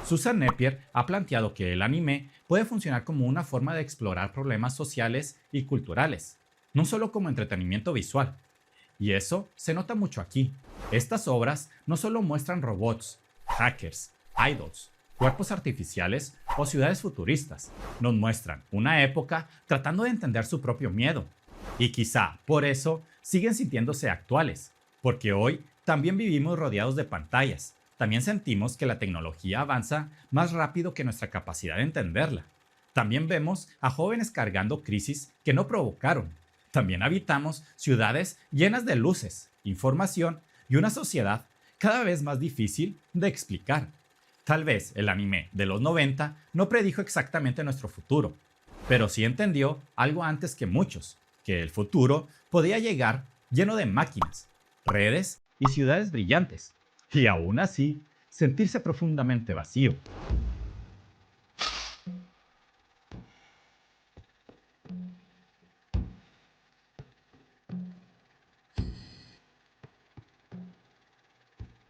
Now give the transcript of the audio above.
Susan Napier ha planteado que el anime puede funcionar como una forma de explorar problemas sociales y culturales, no solo como entretenimiento visual. Y eso se nota mucho aquí. Estas obras no solo muestran robots, hackers, idols, cuerpos artificiales o ciudades futuristas, nos muestran una época tratando de entender su propio miedo. Y quizá por eso siguen sintiéndose actuales, porque hoy también vivimos rodeados de pantallas. También sentimos que la tecnología avanza más rápido que nuestra capacidad de entenderla. También vemos a jóvenes cargando crisis que no provocaron. También habitamos ciudades llenas de luces, información y una sociedad cada vez más difícil de explicar. Tal vez el anime de los 90 no predijo exactamente nuestro futuro, pero sí entendió algo antes que muchos, que el futuro podía llegar lleno de máquinas, redes y ciudades brillantes, y aún así sentirse profundamente vacío.